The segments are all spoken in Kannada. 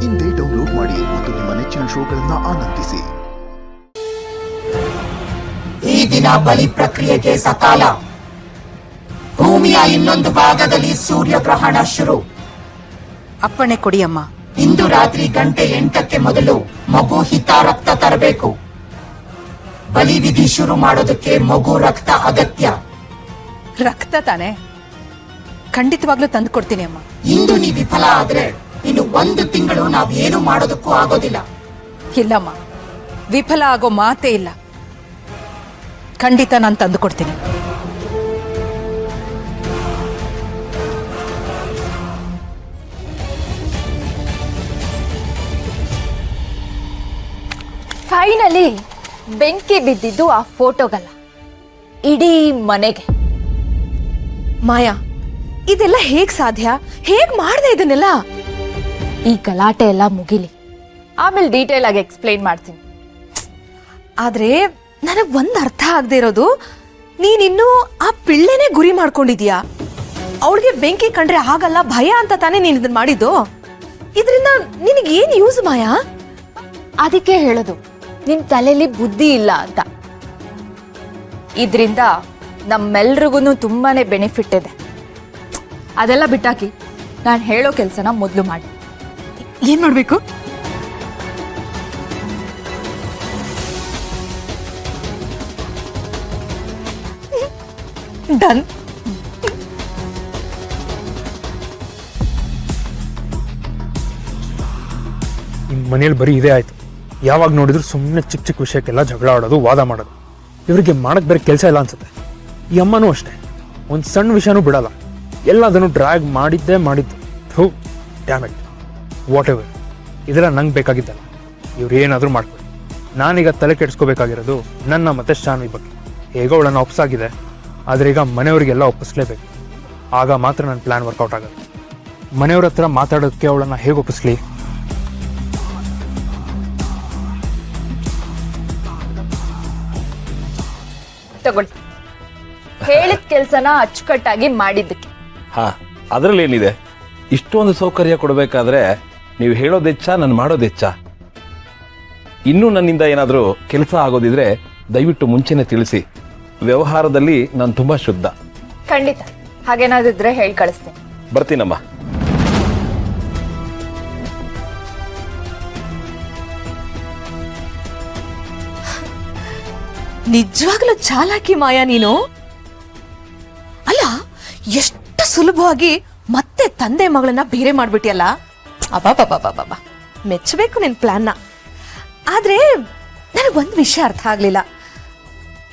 ಇಂದೇ ಡೌನ್ಲೋಡ್ ಮಾಡಿ ಮತ್ತು ನಿಮ್ಮ ನೆಚ್ಚಿನ ಶೋಗಳನ್ನು ಆನಂದಿಸಿ. ಈ ದಿನ ಬಲಿ ಪ್ರಕ್ರಿಯೆಗೆ ಸಕಾಲ. ಭೂಮಿಯ ಇನ್ನೊಂದು ಭಾಗದಲ್ಲಿ ಸೂರ್ಯಗ್ರಹಣ ಶುರು. ಅಪ್ಪಣೆ ಕೊಡಿಯಮ್ಮ. ಇಂದು ರಾತ್ರಿ 8:00 ಮೊದಲು ಮಗು ಹಿತ ರಕ್ತ ತರಬೇಕು. ಬಲಿ ವಿಧಿ ಶುರು ಮಾಡೋದಕ್ಕೆ ಮಗು ರಕ್ತ ಅಗತ್ಯ. ರಕ್ತ ತಾನೆ, ಖಂಡಿತವಾಗ್ಲೂ ತಂದು ಕೊಡ್ತೀನಿ ಅಮ್ಮ. ಇಂದು ನೀ ವಿಫಲ ಆದ್ರೆ ಇನ್ನು 1 ತಿಂಗಳು ನಾವೇನು ಮಾಡೋದಕ್ಕೂ ಆಗೋದಿಲ್ಲ. ಇಲ್ಲಮ್ಮ, ವಿಫಲ ಆಗೋ ಮಾತೇ ಇಲ್ಲ. ಖಂಡಿತ ನಾನು ತಂದು ಕೊಡ್ತೀನಿ. ಫೈನಲಿ ಬೆಂಕಿ ಬಿದ್ದಿದ್ದು ಆ ಫೋಟೋಗಲ್ಲ, ಇಡೀ ಮನೆಗೆ. ಮಾಯಾ, ಇದೆಲ್ಲ ಹೇಗ್ ಸಾಧ್ಯ? ಹೇಗ್ ಮಾಡ್ದೆ ಇದನ್ನೆಲ್ಲ? ಈ ಗಲಾಟೆ ಎಲ್ಲ ಮುಗಿಲಿ, ಆಮೇಲೆ ಡೀಟೇಲ್ ಆಗಿ ಎಕ್ಸ್ಪ್ಲೈನ್ ಮಾಡ್ತೀನಿ. ಆದ್ರೆ ನನಗ್ ಒಂದ್ ಅರ್ಥ ಆಗದೆ ಇರೋದು, ನೀನಿನ್ನೂ ಆ ಪಿಳ್ಳೆನೆ ಗುರಿ ಮಾಡ್ಕೊಂಡಿದ್ಯಾ? ಅವಳಿಗೆ ಬೆಂಕಿ ಕಂಡ್ರೆ ಆಗಲ್ಲ, ಭಯ ಅಂತ ತಾನೇ ನೀನ್ ಇದನ್ ಮಾಡಿದ್ದು. ಇದರಿಂದ ನಿನಗೆ ಏನ್ ಯೂಸ್ ಮಾಯಾ? ಅದಕ್ಕೆ ಹೇಳೋದು, ನಿಮ್ ತಲೆಯಲ್ಲಿ ಬುದ್ಧಿ ಇಲ್ಲ ಅಂತ. ಇದರಿಂದ ನಮ್ಮೆಲ್ರಿಗೂ ತುಂಬಾನೇ ಬೆನಿಫಿಟ್ ಇದೆ. ಅದೆಲ್ಲ ಬಿಟ್ಟಾಕಿ ನಾನು ಹೇಳೋ ಕೆಲಸನ ಮೊದಲು ಮಾಡಿ. ಏನ್ ಮಾಡ್ಬೇಕು? ಡನ್. ನಿಮ್ಮ ಮನೇಲಿ ಬರೀ ಇದೇ ಆಯ್ತು. ಯಾವಾಗ ನೋಡಿದ್ರು ಸುಮ್ಮನೆ ಚಿಕ್ಕ ಚಿಕ್ಕ ವಿಷಯಕ್ಕೆಲ್ಲ ಜಗಳ ಆಡೋದು, ವಾದ ಮಾಡೋದು. ಇವರಿಗೆ ಮಾಡಕ್ ಬೇರೆ ಕೆಲಸ ಇಲ್ಲ ಅನ್ಸುತ್ತೆ. ಈ ಅಮ್ಮನೂ ಅಷ್ಟೇ, ಒಂದು ಸಣ್ಣ ವಿಷಯನೂ ಬಿಡಲ್ಲ. ಎಲ್ಲದನ್ನು ಡ್ರ್ಯಾಗ್ ಮಾಡಿದ್ದು. ಥೂ, ಡ್ಯಾಮೇಜ್. ವಾಟ್ ಎವರ್, ಇದೆಲ್ಲ ನಂಗೆ ಬೇಕಾಗಿದ್ದಲ್ಲ. ಇವ್ರು ಏನಾದರೂ ಮಾಡ್ಕೊಳ್ಳಿ. ನಾನೀಗ ತಲೆ ಕೆಡಿಸ್ಕೋಬೇಕಾಗಿರೋದು ನನ್ನ ಮತ್ತೆ ಶಾನ್ವಿ ಬಗ್ಗೆ. ಹೇಗೋ ಅವಳನ್ನು ಒಪ್ಸಾಗಿದೆ, ಆದರೆ ಈಗ ಮನೆಯವರಿಗೆಲ್ಲ ಒಪ್ಪಿಸ್ಲೇಬೇಕು. ಆಗ ಮಾತ್ರ ನನ್ನ ಪ್ಲ್ಯಾನ್ ವರ್ಕೌಟ್ ಆಗುತ್ತೆ. ಮನೆಯವ್ರ ಹತ್ರ ಮಾತಾಡೋದಕ್ಕೆ ಅವಳನ್ನು ಹೇಗೆ ಒಪ್ಪಿಸ್ಲಿ? ತಗೊಳ್ಳಿ, ಹೇಳಿದ ಕೆಲ್ಸನ ಅಚ್ಚುಕಟ್ಟಾಗಿ ಮಾಡಿದ್ದಕ್ಕೆ. ಹಾ, ಅದರಲ್ಲೇನಿದೆ? ಇಷ್ಟೊಂದು ಸೌಕರ್ಯ ಕೊಡಬೇಕಾದ್ರೆ ನೀವು ಹೇಳೋದೆಚ್ಚ, ನಾನು ಮಾಡೋದೆಚ್ಚ? ಇನ್ನೂ ನನ್ನಿಂದ ಏನಾದರೂ ಕೆಲಸ ಆಗೋದಿದ್ರೆ ದಯವಿಟ್ಟು ಮುಂಚೆನೆ ತಿಳಿಸಿ. ವ್ಯವಹಾರದಲ್ಲಿ ನಾನು ತುಂಬಾ ಶುದ್ಧ. ಖಂಡಿತ, ಹಾಗೇನಾದಿದ್ರೆ ಹೇಳಿ ಕಳಿಸ್ತೇನೆ. ಬರ್ತೀನಮ್ಮ. ನಿಜವಾಗ್ಲೂ ಚಾಲಾಕಿ ಮಾಯಾ ನೀನು. ಅಲ್ಲ, ಎಷ್ಟು ಸುಲಭವಾಗಿ ಮತ್ತೆ ತಂದೆ ಮಗಳನ್ನ ಬೇರೆ ಮಾಡ್ಬಿಟ್ಟಿಯಲ್ಲ. ಅಬ್ಬಾ, ಮೆಚ್ಚಬೇಕು ನಿನ್ ಪ್ಲಾನ್ನ. ಆದ್ರೆ ನನಗೊಂದು ವಿಷಯ ಅರ್ಥ ಆಗ್ಲಿಲ್ಲ.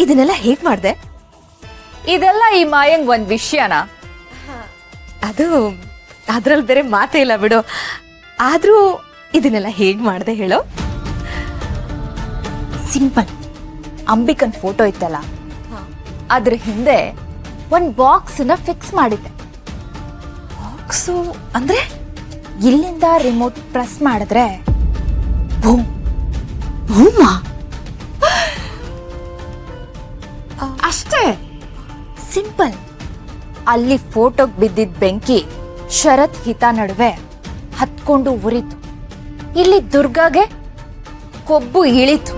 ಇದನ್ನೆಲ್ಲ ಹೇಗ್ ಮಾಡ್ದೆ? ಇದೆಲ್ಲ ಈ ಮಾಯಂಗ್ ಒಂದ್ ವಿಷಯನಾ? ಅದು ಅದ್ರಲ್ಲಿ ಬೇರೆ ಮಾತೇ ಇಲ್ಲ ಬಿಡು. ಆದ್ರೂ ಇದನ್ನೆಲ್ಲ ಹೇಗ್ ಮಾಡ್ದೆ ಹೇಳೋ? ಸಿಂಪಲ್. ಅಂಬಿಕನ್ ಫೋಟೋ ಇತ್ತಲ್ಲ, ಅದ್ರ ಹಿಂದೆ ಒಂದ್ ಬಾಕ್ಸ್ ನ ಫಿಕ್ಸ್ ಮಾಡಿದ್ದೆ. ಬಾಕ್ಸು ಅಂದ್ರೆ? ಇಲ್ಲಿಂದ ರಿಮೋಟ್ ಪ್ರೆಸ್ ಮಾಡಿದ್ರೆ ಬೂಮ್. ಬೂಮಾ? ಅಷ್ಟೇ ಸಿಂಪಲ್. ಅಲ್ಲಿ ಫೋಟೋಗ್ ಬಿದ್ದಿದ್ ಬೆಂಕಿ ಶರತ್ ಹಿತ ನಡುವೆ ಹತ್ಕೊಂಡು ಉರಿತು. ಇಲ್ಲಿ ದುರ್ಗಾಗೆ ಕೊಬ್ಬು ಇಳಿತು.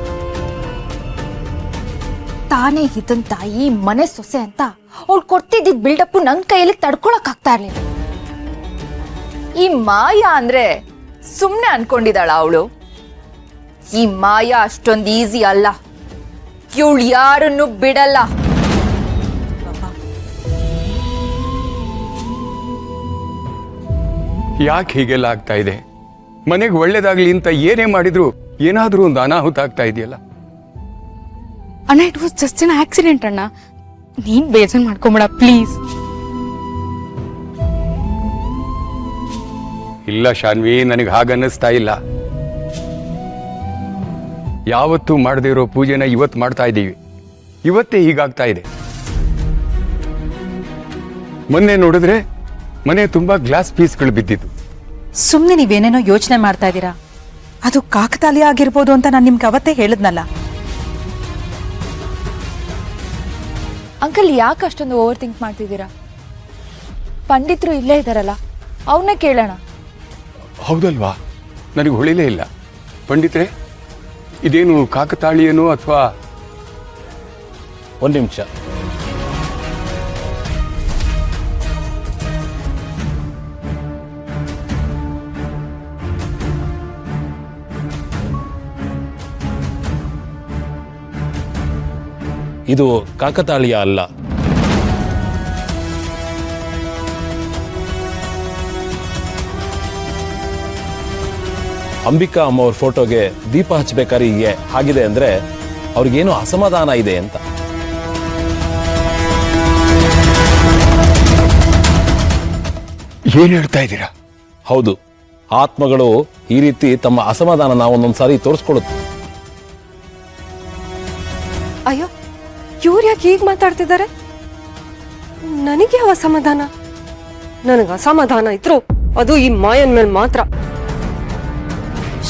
ತಾನೇ ಹಿತನ್ ತಾಯಿ, ಮನೆ ಸೊಸೆ ಅಂತ ಅವಳು ಕೊಡ್ತಿದ್ದ ಬಿಲ್ಡಪ್ ನನ್ ಕೈಯಲ್ಲಿ ತಡ್ಕೊಳಕ್ ಆಗ್ತಾ ಇರ್ಲಿಲ್ಲ. ಈ ಮಾಯಾ ಅಂದ್ರೆ ಸುಮ್ನೆ ಅನ್ಕೊಂಡಿದ್ದಾಳ ಅವಳು? ಈ ಮಾಯಾ ಅಷ್ಟೊಂದು ಈಸಿ ಅಲ್ಲ. ಇವಳು ಯಾರನ್ನು ಬಿಡಲ್ಲ. ಯಾಕೆ ಹೀಗೆಲ್ಲ ಆಗ್ತಾ ಇದೆ? ಮನೆಗೆ ಒಳ್ಳೇದಾಗ್ಲಿ ಅಂತ ಏನೇ ಮಾಡಿದ್ರು ಏನಾದ್ರೂ ಒಂದು ಅನಾಹುತ ಆಗ್ತಾ ಇದೆಯಲ್ಲ. ಅಣ್ಣ, it was just an accident ಅಣ್ಣ. ನೀನ್ ಬೇಜಾರ್ ಮಾಡ್ಕೊಂಬೇಡ ಪ್ಲೀಸ್. ಇಲ್ಲ ಶಾನ್ವಿ, ನನಗೆ ಹಾಗನ್ನಿಸ್ತಾ ಇಲ್ಲ. ಯಾವತ್ತೂ ಮಾಡದೇ ಇರೋ ಪೂಜೆನ ಇವತ್ತು ಮಾಡ್ತಾ ಇದ್ದೀವಿ. ಇವತ್ತೇ ಹೀಗಾಗ್ತಾ ಇದೆ. ಮೊನ್ನೆ ನೋಡಿದ್ರೆ ಮನೆ ತುಂಬಾ ಗ್ಲಾಸ್ ಪೀಸ್ಗಳು ಬಿದ್ದಿದ್ದು. ಸುಮ್ಮನೆ ನೀವೇನೇನೋ ಯೋಚನೆ ಮಾಡ್ತಾ ಇದ್ದೀರಾ. ಅದು ಕಾಕತಾಳೀಯ ಆಗಿರ್ಬೋದು ಅಂತ ನಾನು ನಿಮ್ಗೆ ಅವತ್ತೇ ಹೇಳಿದ್ನಲ್ಲ. ಅಂಕಲ್, ಯಾಕೆ ಅಷ್ಟೊಂದು ಓವರ್ ಥಿಂಕ್ ಮಾಡ್ತಿದ್ದೀರಾ? ಪಂಡಿತರು ಇಲ್ಲೇ ಇದ್ದಾರಲ್ಲ, ಅವನ್ನೇ ಕೇಳೋಣ. ಹೌದಲ್ವಾ? ನನಗೆ ಹೊಳಿಲೇ ಇಲ್ಲ. ಪಂಡಿತ್ರೆ, ಇದೇನು ಕಾಕತಾಳೀಯನೋ ಅಥವಾ? ಒಂದು ನಿಮಿಷ. ಇದು ಕಾಕತಾಳೀಯ ಅಲ್ಲ. ಅಂಬಿಕಾ ಅಮ್ಮವ್ರ ಫೋಟೋಗೆ ದೀಪ ಹಚ್ಚಬೇಕಾದ್ರೆ ಹೀಗೆ ಆಗಿದೆ ಅಂದ್ರೆ ಅವ್ರಿಗೇನು ಅಸಮಾಧಾನ ಇದೆ ಅಂತ. ಏನ್ ಹೇಳ್ತಾ ಇದ್ದೀರಾ? ಹೌದು, ಆತ್ಮಗಳು ಈ ರೀತಿ ತಮ್ಮ ಅಸಮಾಧಾನ ಒಂದೊಂದ್ಸಾರಿ ತೋರಿಸ್ಕೊಡುತ್ತೆ. ಅಯ್ಯೋ, ಇವ್ರು ಯಾಕೆ ಹೀಗೆ ಮಾತಾಡ್ತಿದ್ದಾರೆ? ನನಗೆ ಯಾವ ಅಸಮಾಧಾನ? ನನಗೆ ಅಸಮಾಧಾನ ಇದ್ರು ಅದು ಈ ಮಾಯನ್ ಮೇಲೆ ಮಾತ್ರ.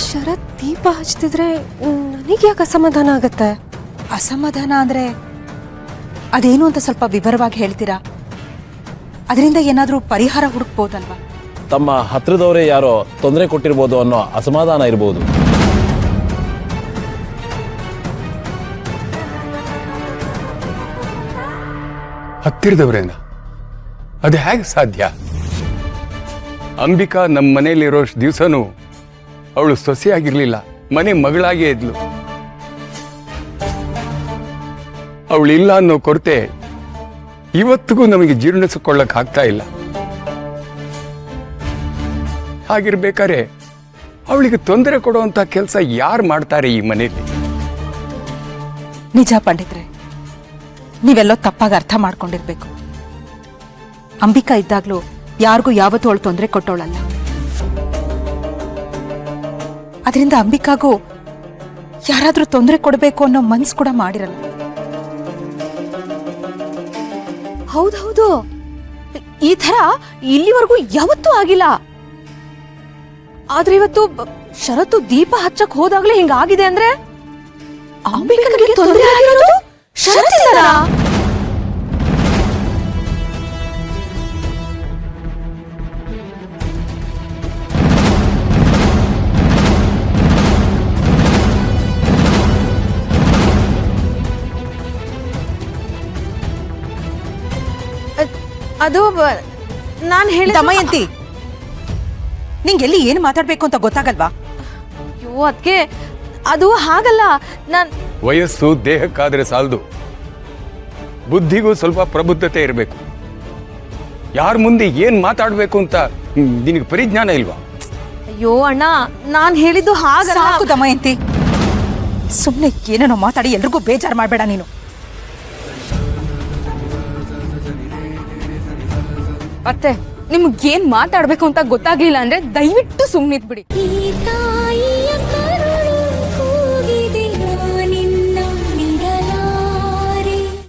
ಶರತ್ ದೀಪ ಹಚ್ತಿದ್ರೆ ನನಗೆ ಯಾಕೆ ಅಸಮಾಧಾನ ಆಗತ್ತೆ? ಅಸಮಾಧಾನ ಅಂದ್ರೆ ಅದೇನು ಅಂತ ಸ್ವಲ್ಪ ವಿವರವಾಗಿ ಹೇಳ್ತೀರಾ? ಅದರಿಂದ ಏನಾದ್ರೂ ಪರಿಹಾರ ಹುಡುಕ್ಬೋದಲ್ವಾ? ತಮ್ಮ ಹತ್ರದವರೇ ಯಾರೋ ತೊಂದರೆ ಕೊಟ್ಟಿರ್ಬೋದು ಅನ್ನೋ ಅಸಮಾಧಾನ ಇರಬಹುದು. ಹತ್ತಿರದವ್ರೇನ? ಅದು ಹೇಗೆ ಸಾಧ್ಯ? ಅಂಬಿಕಾ ನಮ್ಮ ಮನೇಲಿರೋಷ್ಟು ದಿವಸನೂ ಅವಳು ಸೊಸೆಯಾಗಿರ್ಲಿಲ್ಲ, ಮನೆ ಮಗಳಾಗೇ ಇದ್ಲು. ಅವಳಿಲ್ಲ ಅನ್ನೋ ಕೊರತೆ ಇವತ್ತಿಗೂ ನಮಗೆ ಜೀರ್ಣಿಸಿಕೊಳ್ಳಕ್ ಆಗ್ತಾ ಇಲ್ಲ. ಹಾಗಿರ್ಬೇಕಾದ್ರೆ ಅವಳಿಗೆ ತೊಂದರೆ ಕೊಡುವಂತ ಕೆಲಸ ಯಾರು ಮಾಡ್ತಾರೆ ಈ ಮನೆಯಲ್ಲಿ? ನಿಜ ಪಂಡಿತ್ರೆ, ನೀವೆಲ್ಲೋ ತಪ್ಪಾಗಿ ಅರ್ಥ ಮಾಡ್ಕೊಂಡಿರ್ಬೇಕು. ಅಂಬಿಕಾ ಇದ್ದಾಗ್ಲೂ ಯಾರಿಗೂ ಯಾವತ್ತೂ ಅವಳು ತೊಂದರೆ ಕೊಟ್ಟವಳಲ್ಲ. ಅದರಿಂದ ಅಂಬಿಕಾಗೂ ಯಾರಾದ್ರೂ ತೊಂದರೆ ಕೊಡಬೇಕು ಅನ್ನೋ ಮನ್ಸು ಕೂಡ ಮಾಡಿರಲ್ಲ. ಹೌದೌದು, ಈ ತರ ಇಲ್ಲಿವರೆಗೂ ಯಾವತ್ತೂ ಆಗಿಲ್ಲ. ಆದ್ರೆ ಇವತ್ತು ಶರತ್ತು ದೀಪ ಹಚ್ಚಕ್ ಹೋದಾಗ್ಲೇ ಹಿಂಗಾಗಿದೆ ಅಂದ್ರೆ ಅಂಬಿಕಾಗೆ ತೊಂದರೆ ಆಗಿರೋದು ಶರತ್ತಿಂದನಾ? ಅದು ನಾನು ಹೇಳಿದ ದಮಯಂತಿ, ನಿಂಗೆಲ್ಲಿ ಏನು ಮಾತಾಡ್ಬೇಕು ಅಂತ ಗೊತ್ತಾಗಲ್ವಾ? ಅಯ್ಯೋ ಅದಕ್ಕೆ ಅದು ಹಾಗಲ್ಲ. ವಯಸ್ಸು ದೇಹಕ್ಕಾದ್ರೆ ಸಾಲದು, ಬುದ್ಧಿಗೂ ಸ್ವಲ್ಪ ಪ್ರಬುದ್ಧತೆ ಇರಬೇಕು. ಯಾರ ಮುಂದೆ ಏನ್ ಮಾತಾಡ್ಬೇಕು ಅಂತ ನಿನಗೆ ಪರಿಜ್ಞಾನ ಇಲ್ವಾ? ಅಯ್ಯೋ ಅಣ್ಣ, ನಾನು ಹೇಳಿದ್ದು ಹಾಗಲ್ಲ. ಸಾಕು ದಮಯಂತಿ, ಸುಮ್ಮನೆ ಏನೇನೋ ಮಾತಾಡಿ ಎಲ್ರಿಗೂ ಬೇಜಾರು ಮಾಡಬೇಡ ನೀನು. ಅತ್ತೆ, ನಿಮ್ಗೆ ಏನ್ ಮಾತಾಡ್ಬೇಕು ಅಂತ ಗೊತ್ತಾಗ್ಲಿಲ್ಲ ಅಂದ್ರೆ ದಯವಿಟ್ಟು ಸುಮ್ಮನಿದ್ಬಿಡಿ. ಈ ತಾಯಿ